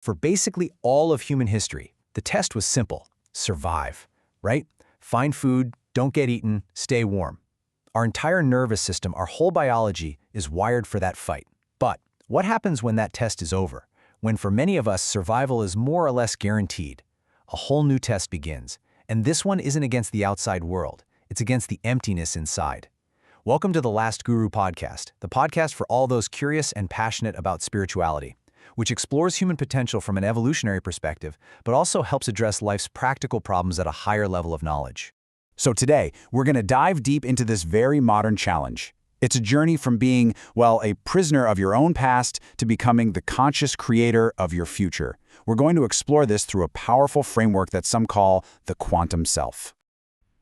For basically all of human history, the test was simple: survive, right? Find food, don't get eaten, stay warm. Our entire nervous system, our whole biology, is wired for that fight. But what happens when that test is over? When for many of us, survival is more or less guaranteed. A whole new test begins, and this one isn't against the outside world, it's against the emptiness inside. Welcome to the Last Guru podcast, the podcast for all those curious and passionate about spirituality, which explores human potential from an evolutionary perspective, but also helps address life's practical problems at a higher level of knowledge. So today, we're going to dive deep into this very modern challenge. It's a journey from being, well, a prisoner of your own past to becoming the conscious creator of your future. We're going to explore this through a powerful framework that some call the quantum self.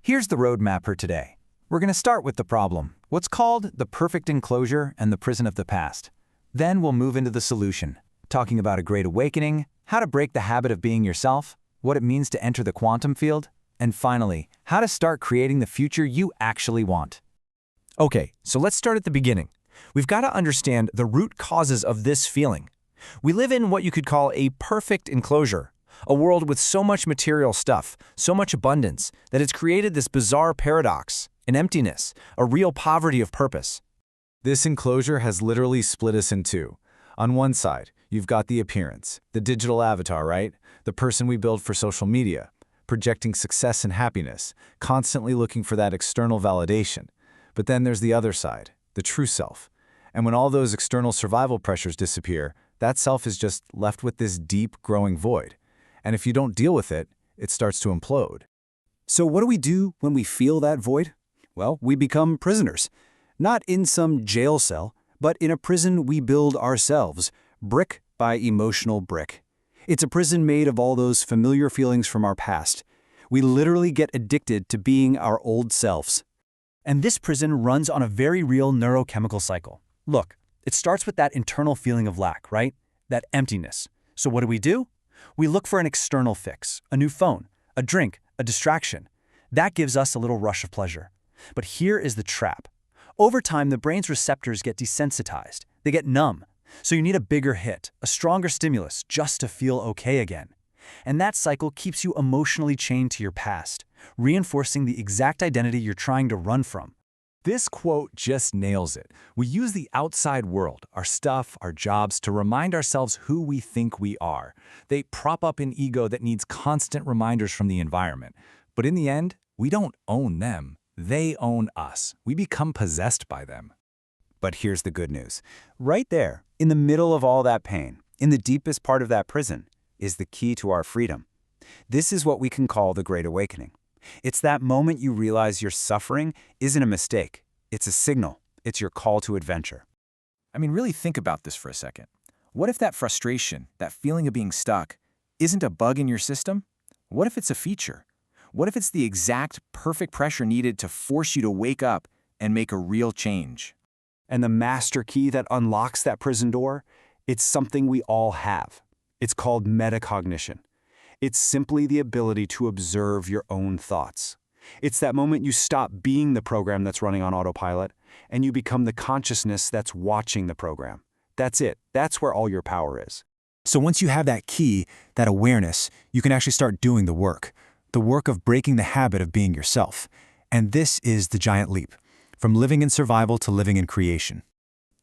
Here's the roadmap for today. We're going to start with the problem, what's called the perfect enclosure and the prison of the past. Then we'll move into the solution, talking about a great awakening, how to break the habit of being yourself, what it means to enter the quantum field, and finally, how to start creating the future you actually want. Okay, so let's start at the beginning. We've got to understand the root causes of this feeling. We live in what you could call a perfect enclosure, a world with so much material stuff, so much abundance, that it's created this bizarre paradox, an emptiness, a real poverty of purpose. This enclosure has literally split us in two. On one side, you've got the appearance, the digital avatar, right? The person we build for social media, projecting success and happiness, constantly looking for that external validation. But then there's the other side, the true self. And when all those external survival pressures disappear, that self is just left with this deep, growing void. And if you don't deal with it, it starts to implode. So what do we do when we feel that void? Well, we become prisoners. Not in some jail cell, but in a prison we build ourselves, brick by emotional brick. It's a prison made of all those familiar feelings from our past. We literally get addicted to being our old selves. And this prison runs on a very real neurochemical cycle. Look, it starts with that internal feeling of lack, right? That emptiness. So what do? We look for an external fix, a new phone, a drink, a distraction. That gives us a little rush of pleasure. But here is the trap. Over time, the brain's receptors get desensitized. They get numb. So you need a bigger hit, a stronger stimulus, just to feel okay again. And that cycle keeps you emotionally chained to your past, reinforcing the exact identity you're trying to run from. This quote just nails it. We use the outside world, our stuff, our jobs, to remind ourselves who we think we are. They prop up an ego that needs constant reminders from the environment. But in the end, we don't own them. They own us. We become possessed by them. But here's the good news. Right there, in the middle of all that pain, in the deepest part of that prison, is the key to our freedom. This is what we can call the Great Awakening. It's that moment you realize your suffering isn't a mistake. It's a signal. It's your call to adventure. I mean, really think about this for a second. What if that frustration, that feeling of being stuck, isn't a bug in your system? What if it's a feature? What if it's the exact perfect pressure needed to force you to wake up and make a real change? And the master key that unlocks that prison door, it's something we all have. It's called metacognition. It's simply the ability to observe your own thoughts. It's that moment you stop being the program that's running on autopilot, and you become the consciousness that's watching the program. That's it. That's where all your power is. So once you have that key, that awareness, you can actually start doing the work of breaking the habit of being yourself. And this is the giant leap, from living in survival to living in creation.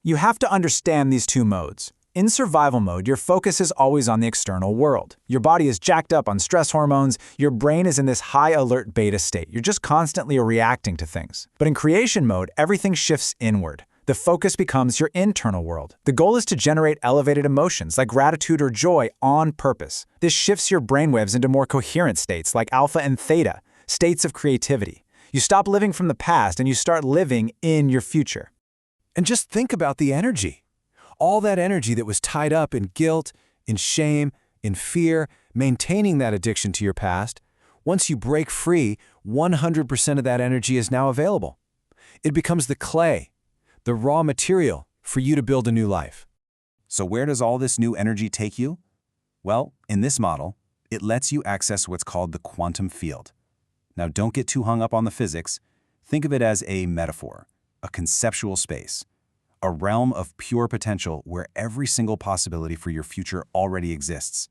You have to understand these two modes. In survival mode, your focus is always on the external world. Your body is jacked up on stress hormones. Your brain is in this high alert beta state. You're just constantly reacting to things. But in creation mode, everything shifts inward. The focus becomes your internal world. The goal is to generate elevated emotions like gratitude or joy on purpose. This shifts your brainwaves into more coherent states like alpha and theta, states of creativity. You stop living from the past and you start living in your future. And just think about the energy. All that energy that was tied up in guilt, in shame, in fear, maintaining that addiction to your past, once you break free, 100% of that energy is now available. It becomes the clay, the raw material for you to build a new life. So where does all this new energy take you? Well, in this model, it lets you access what's called the quantum field. Now, don't get too hung up on the physics. Think of it as a metaphor, a conceptual space. a realm of pure potential where every single possibility for your future already exists.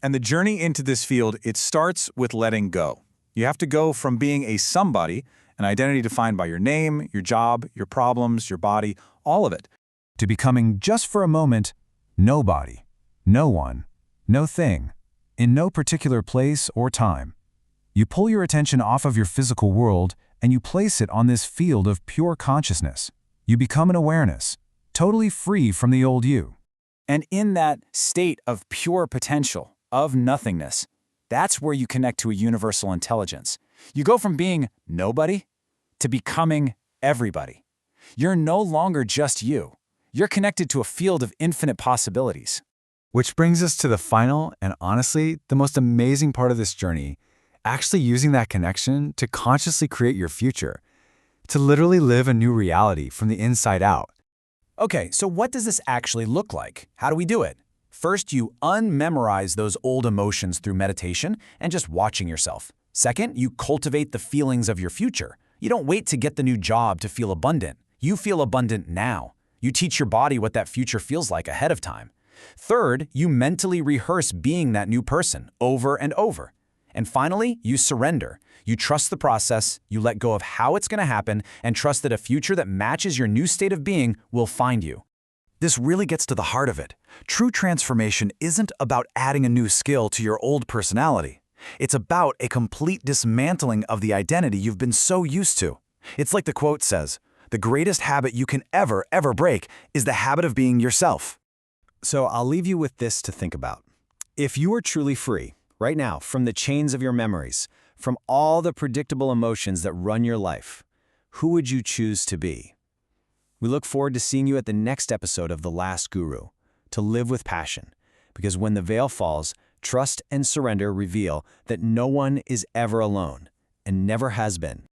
And the journey into this field, it starts with letting go. You have to go from being a somebody, an identity defined by your name, your job, your problems, your body, all of it, to becoming, just for a moment, nobody, no one, no thing, in no particular place or time. You pull your attention off of your physical world and you place it on this field of pure consciousness. You become an awareness, totally free from the old you. And in that state of pure potential, of nothingness, that's where you connect to a universal intelligence. You go from being nobody to becoming everybody. You're no longer just you. You're connected to a field of infinite possibilities. which brings us to the final and honestly, the most amazing part of this journey, actually using that connection to consciously create your future, to literally live a new reality from the inside out. Okay, so what does this actually look like? How do we do it? First, you unmemorize those old emotions through meditation and just watching yourself. Second, you cultivate the feelings of your future. You don't wait to get the new job to feel abundant. You feel abundant now. You teach your body what that future feels like ahead of time. Third, you mentally rehearse being that new person over and over. And finally, you surrender. You trust the process, you let go of how it's going to happen, and trust that a future that matches your new state of being will find you. This really gets to the heart of it. True transformation isn't about adding a new skill to your old personality. It's about a complete dismantling of the identity you've been so used to. It's like the quote says, "The greatest habit you can ever break is the habit of being yourself." So I'll leave you with this to think about. If you were truly free, right now, from the chains of your memories, from all the predictable emotions that run your life, who would you choose to be? We look forward to seeing you at the next episode of The Last Guru, to live with passion, because when the veil falls, trust and surrender reveal that no one is ever alone and never has been.